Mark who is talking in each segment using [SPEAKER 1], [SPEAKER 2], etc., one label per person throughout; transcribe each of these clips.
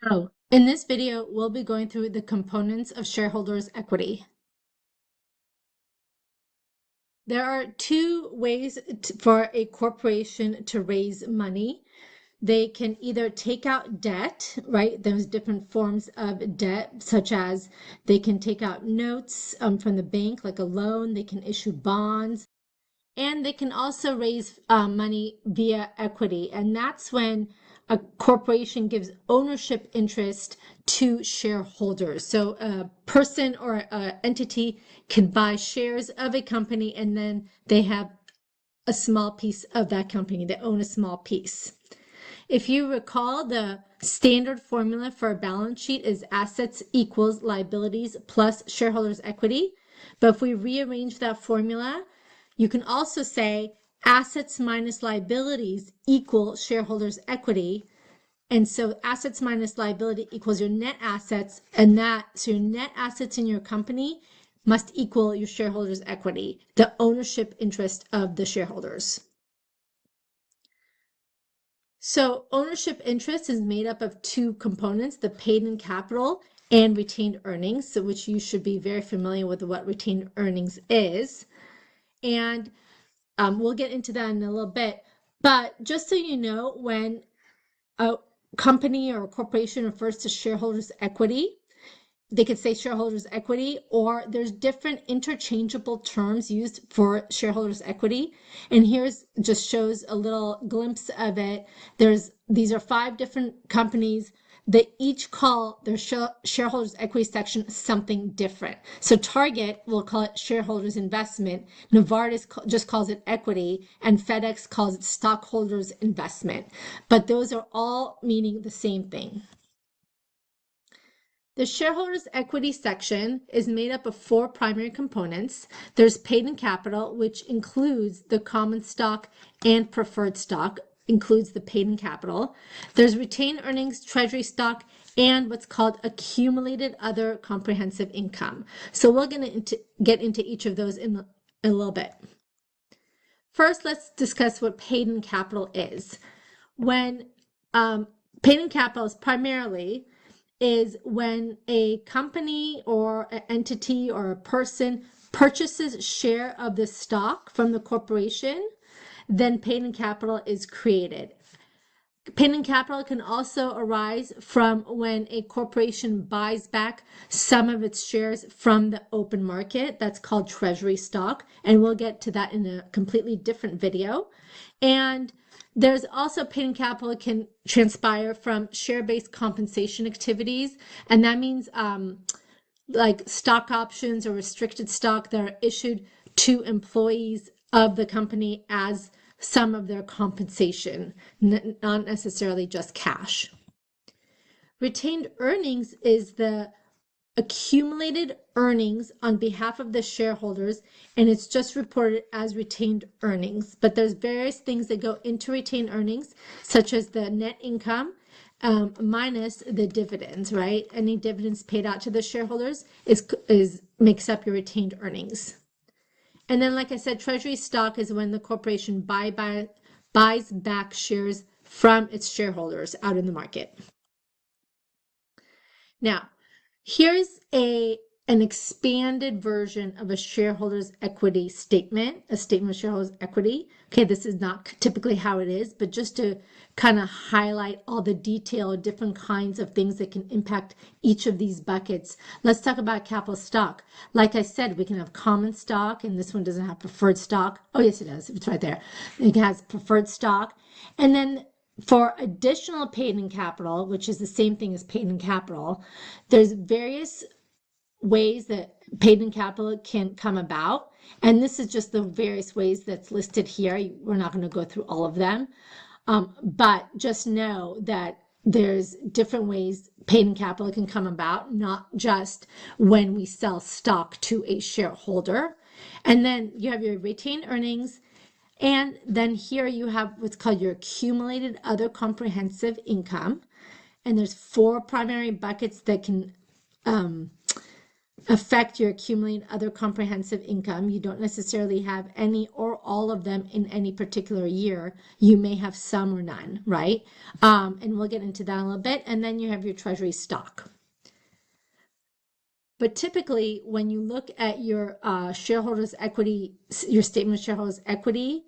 [SPEAKER 1] Oh, in this video, we'll be going through the components of shareholders' equity. There are two ways for a corporation to raise money. They can either take out debt, right? There's different forms of debt, such as they can take out notes from the bank, like a loan. They can issue bonds. And they can also raise money via equity. And that's when a corporation gives ownership interest to shareholders. So a person or an entity can buy shares of a company and then they have a small piece of that company. They own a small piece. If you recall, the standard formula for a balance sheet is assets equals liabilities plus shareholders' equity. But if we rearrange that formula, you can also say assets minus liabilities equal shareholders' equity. And so assets minus liability equals your net assets, and so your net assets in your company must equal your shareholders' equity, the ownership interest of the shareholders. So ownership interest is made up of two components, the paid-in capital and retained earnings, so which you should be very familiar with what retained earnings is. And we'll get into that in a little bit. But just so you know, when a company or a corporation refers to shareholders' equity, they could say shareholders' equity, or there's different interchangeable terms used for shareholders' equity. And here's just shows a little glimpse of it. These are 5 different companies. They each call their shareholders equity section something different. So Target will call it shareholders investment, Novartis just calls it equity, and FedEx calls it stockholders investment. But those are all meaning the same thing. The shareholders equity section is made up of 4 primary components. There's paid-in capital, which includes the common stock and preferred stock, includes the paid-in capital. There's retained earnings, treasury stock, and what's called accumulated other comprehensive income. So we're going to get into each of those in a little bit. First, let's discuss what paid-in capital is. When paid-in capital is when a company or an entity or a person purchases share of the stock from the corporation, then paid-in capital is created. Paid-in capital can also arise from when a corporation buys back some of its shares from the open market. That's called treasury stock, and we'll get to that in a completely different video. And there's also paid-in capital can transpire from share-based compensation activities, and that means like stock options or restricted stock that are issued to employees of the company as some of their compensation, not necessarily just cash. Retained earnings is the accumulated earnings on behalf of the shareholders, and it's just reported as retained earnings. But there's various things that go into retained earnings, such as the net income minus the dividends, right? Any dividends paid out to the shareholders makes up your retained earnings. And then, like I said, treasury stock is when the corporation buys back shares from its shareholders out in the market. Now, here's an expanded version of a shareholders equity statement, a statement of shareholders equity. Okay, this is not typically how it is, but just to kind of highlight all the detail of different kinds of things that can impact each of these buckets. Let's talk about capital stock. Like I said, we can have common stock, and this one doesn't have preferred stock. Oh, yes, it does. It's right there. It has preferred stock. And then for additional paid-in capital, which is the same thing as paid-in capital, there's various ways that paid-in capital can come about. And this is just the various ways that's listed here. We're not going to go through all of them. But just know that there's different ways paid-in capital can come about, not just when we sell stock to a shareholder. And then you have your retained earnings. And then here you have what's called your accumulated other comprehensive income. And there's 4 primary buckets that can affect your accumulated other comprehensive income. You don't necessarily have any or all of them in any particular year. You may have some or none, right? And we'll get into that in a little bit. And then you have your treasury stock. But typically, when you look at your shareholders' equity, your statement of shareholders' equity,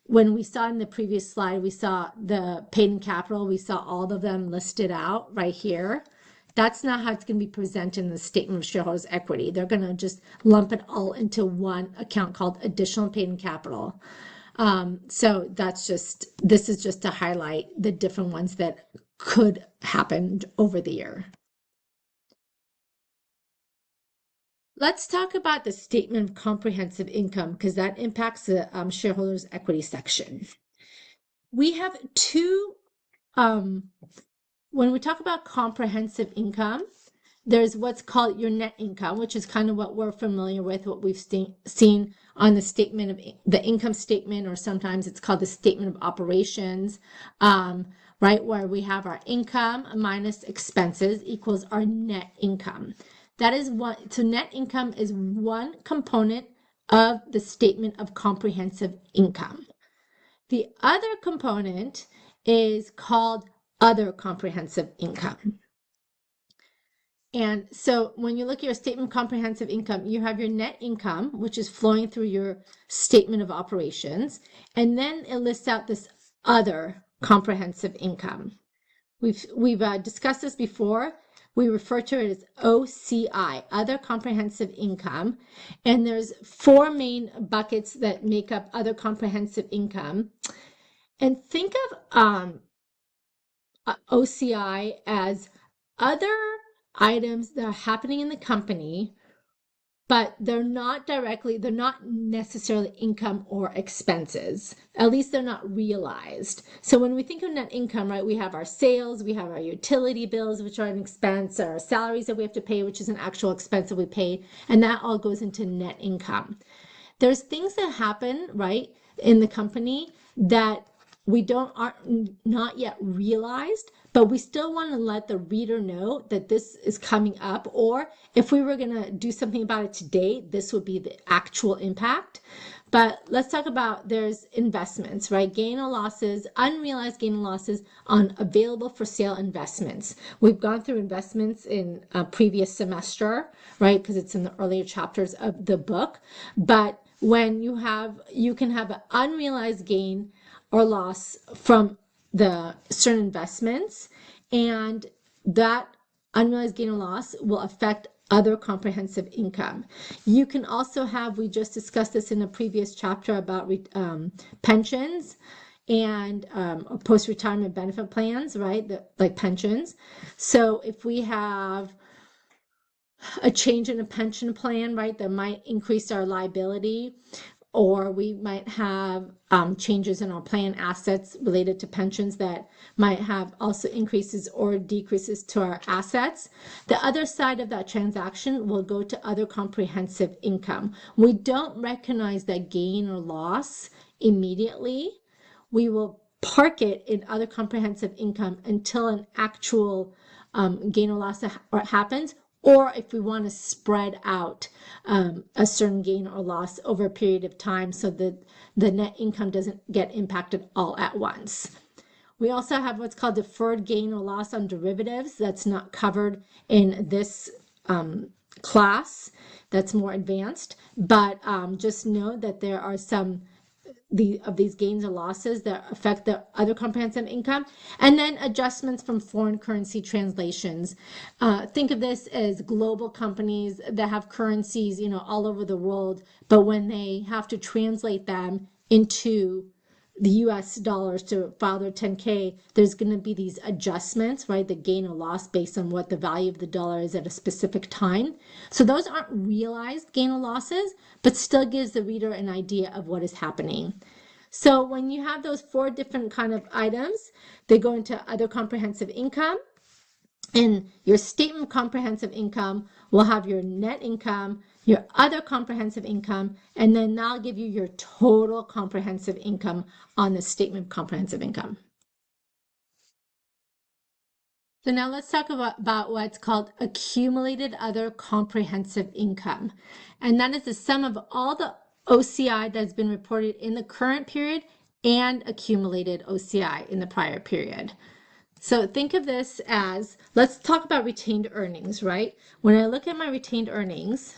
[SPEAKER 1] when we saw in the previous slide, we saw the paid-in capital, we saw all of them listed out right here. That's not how it's going to be presented in the statement of shareholders' equity. They're going to just lump it all into one account called additional paid-in capital. So this is just to highlight the different ones that could happen over the year. Let's talk about the statement of comprehensive income because that impacts the shareholders' equity section. We have two, when we talk about comprehensive income, there's what's called your net income, which is kind of what we're familiar with, what we've seen on the statement of the income statement, or sometimes it's called the statement of operations, right, where we have our income minus expenses equals our net income. That is one, so net income is one component of the statement of comprehensive income. The other component is called other comprehensive income. And so when you look at your statement of comprehensive income, you have your net income, which is flowing through your statement of operations, and then it lists out this other comprehensive income. We've discussed this before. We refer to it as OCI, other comprehensive income, and there's four main buckets that make up other comprehensive income. And think of OCI as other items that are happening in the company, but they're not necessarily income or expenses. At least they're not realized. So when we think of net income, right, we have our sales, we have our utility bills, which are an expense, our salaries that we have to pay, which is an actual expense that we pay, and that all goes into net income. There's things that happen, right, in the company that are not yet realized, but we still want to let the reader know that this is coming up, or if we were going to do something about it today, this would be the actual impact. But let's talk about, there's investments, right? Gain or losses, unrealized gain and losses on available for sale investments. We've gone through investments in a previous semester, right? Because it's in the earlier chapters of the book. But when you can have an unrealized gain or loss from the certain investments, and that unrealized gain or loss will affect other comprehensive income. You can also have, we just discussed this in a previous chapter about pensions and post-retirement benefit plans, right? Like pensions. So if we have a change in a pension plan, right, that might increase our liability, or we might have changes in our plan assets related to pensions that might have also increases or decreases to our assets. The other side of that transaction will go to other comprehensive income. We don't recognize that gain or loss immediately. We will park it in other comprehensive income until an actual gain or loss happens, or if we want to spread out a certain gain or loss over a period of time so that the net income doesn't get impacted all at once. We also have what's called deferred gain or loss on derivatives. That's not covered in this class. That's more advanced, but just know that there are some of these gains or losses that affect the other comprehensive income. And then adjustments from foreign currency translations. Think of this as global companies that have currencies, all over the world, but when they have to translate them into the US dollars to file their 10K, there's going to be these adjustments, right? The gain or loss based on what the value of the dollar is at a specific time. So those aren't realized gain or losses, but still gives the reader an idea of what is happening. So when you have those four different kind of items, they go into other comprehensive income. And your statement of comprehensive income will have your net income, your other comprehensive income, and then that'll give you your total comprehensive income on the statement of comprehensive income. So now let's talk about what's called accumulated other comprehensive income. And that is the sum of all the OCI that's been reported in the current period and accumulated OCI in the prior period. So think of this as, let's talk about retained earnings, right? When I look at my retained earnings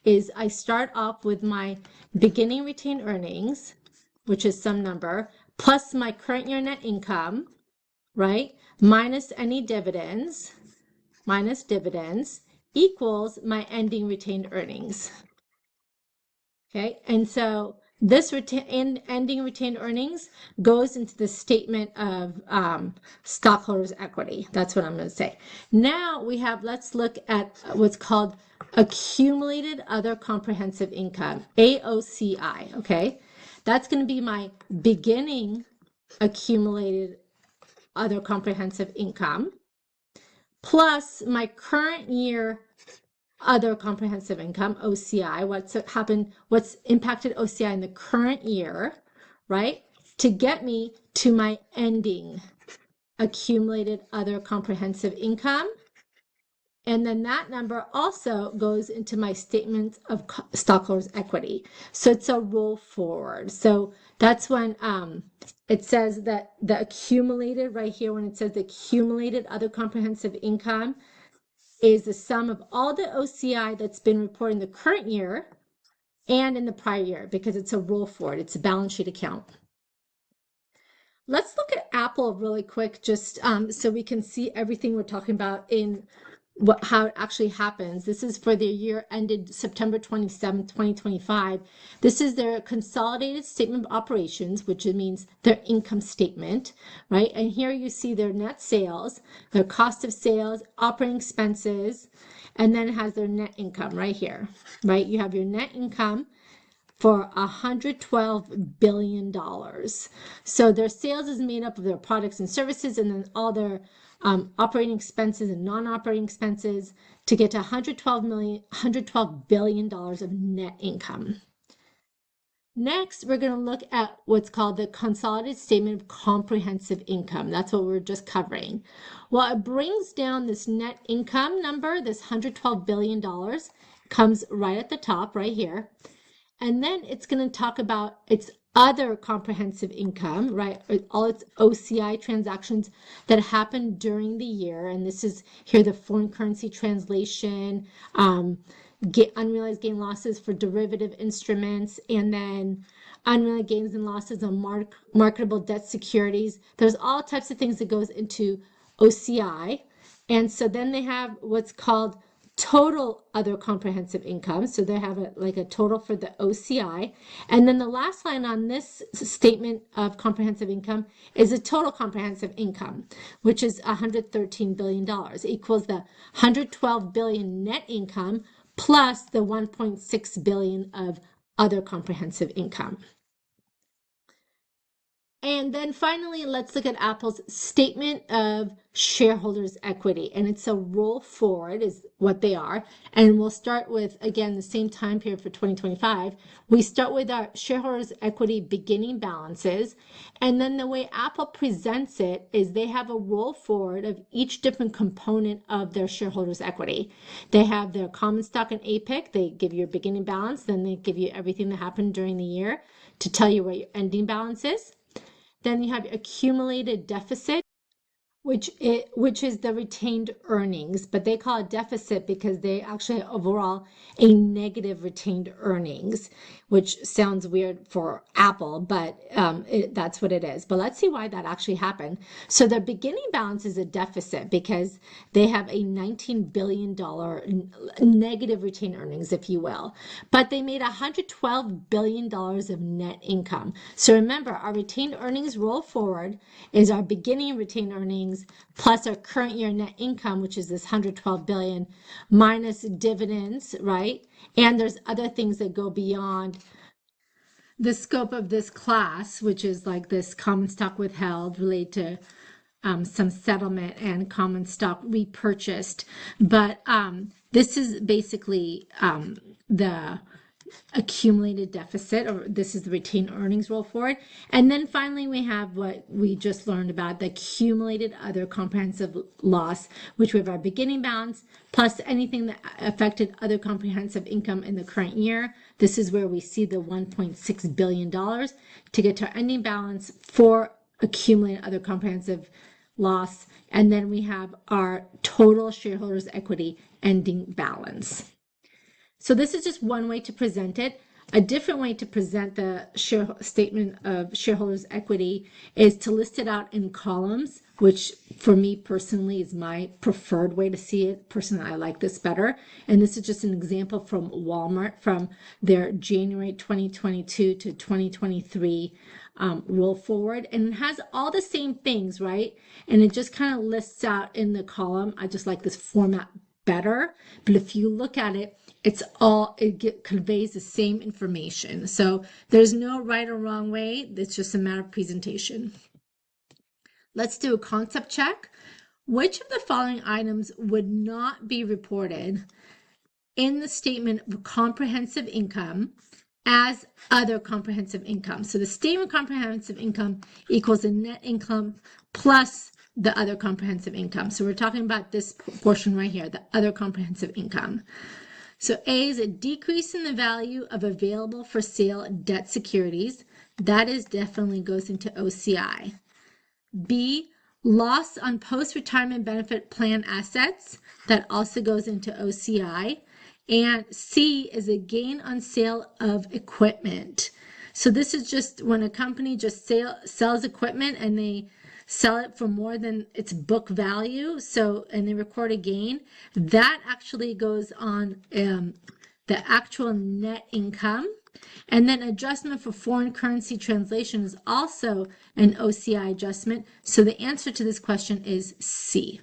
[SPEAKER 1] is I start off with my beginning retained earnings, which is some number, plus my current year net income, right? Minus any dividends, equals my ending retained earnings. Okay, and so this ending retained earnings goes into the statement of stockholders' equity. That's what I'm going to say. Now let's look at what's called accumulated other comprehensive income, AOCI. Okay, that's going to be my beginning accumulated other comprehensive income plus my current year other comprehensive income, OCI, what's impacted OCI in the current year, right? To get me to my ending accumulated other comprehensive income. And then that number also goes into my statement of stockholders' equity. So it's a roll forward. So that's when it says that the accumulated right here, when it says the accumulated other comprehensive income, is the sum of all the OCI that's been reported in the current year and in the prior year, because it's a roll forward, it's a balance sheet account. Let's look at Apple really quick, just so we can see everything we're talking about in how it actually happens. This is for the year ended September 27th, 2025. This is their consolidated statement of operations, which means their income statement, right? And here you see their net sales, their cost of sales, operating expenses, and then it has their net income right here, right? You have your net income for $112 billion. So their sales is made up of their products and services, and then all their operating expenses and non-operating expenses to get to $112 billion of net income. Next, we're going to look at what's called the consolidated statement of comprehensive income. That's what we're just covering. Well, it brings down this net income number, this $112 billion, comes right at the top right here. And then it's going to talk about its other comprehensive income, right? All its OCI transactions that happened during the year. And this is here the foreign currency translation, unrealized gain losses for derivative instruments, and then unrealized gains and losses on marketable debt securities. There's all types of things that goes into OCI. And so then they have what's called total other comprehensive income. So they have a total for the OCI. And then the last line on this statement of comprehensive income is the total comprehensive income, which is $113 billion, equals the $112 billion net income plus the $1.6 billion of other comprehensive income. And then finally, let's look at Apple's statement of shareholders' equity. And it's a roll forward is what they are. And we'll start with, again, the same time period for 2025. We start with our shareholders' equity beginning balances. And then the way Apple presents it is they have a roll forward of each different component of their shareholders' equity. They have their common stock and APIC. They give you a beginning balance. Then they give you everything that happened during the year to tell you what your ending balance is. Then you have accumulated deficit, which is the retained earnings, but they call it deficit because they actually have overall a negative retained earnings, which sounds weird for Apple, but that's what it is. But let's see why that actually happened. So their beginning balance is a deficit because they have a $19 billion negative retained earnings, if you will, but they made $112 billion of net income. So remember, our retained earnings roll forward is our beginning retained earnings plus our current year net income, which is this $112 billion, minus dividends, right? And there's other things that go beyond the scope of this class, which is like this common stock withheld related to some settlement and common stock repurchased. But this is basically the accumulated deficit, or this is the retained earnings roll forward. And then finally, we have what we just learned about, the accumulated other comprehensive loss, which we have our beginning balance plus anything that affected other comprehensive income in the current year. This is where we see the $1.6 billion to get to our ending balance for accumulated other comprehensive loss. And then we have our total shareholders' equity ending balance. So this is just one way to present it. A different way to present the statement of shareholders' equity is to list it out in columns, which for me personally is my preferred way to see it. Personally, I like this better. And this is just an example from Walmart from their January 2022 to 2023 roll forward. And it has all the same things, right? And it just kind of lists out in the column. I just like this format better. But if you look at it, it conveys the same information. So there's no right or wrong way. It's just a matter of presentation. Let's do a concept check. Which of the following items would not be reported in the statement of comprehensive income as other comprehensive income? So the statement of comprehensive income equals the net income plus the other comprehensive income. So we're talking about this portion right here, the other comprehensive income. So A is a decrease in the value of available for sale debt securities. That is definitely goes into OCI. B, loss on post-retirement benefit plan assets. That also goes into OCI. And C is a gain on sale of equipment. So this is just when a company just sells equipment and they sell it for more than its book value, and they record a gain, that actually goes on the actual net income. And then adjustment for foreign currency translation is also an OCI adjustment. So the answer to this question is C.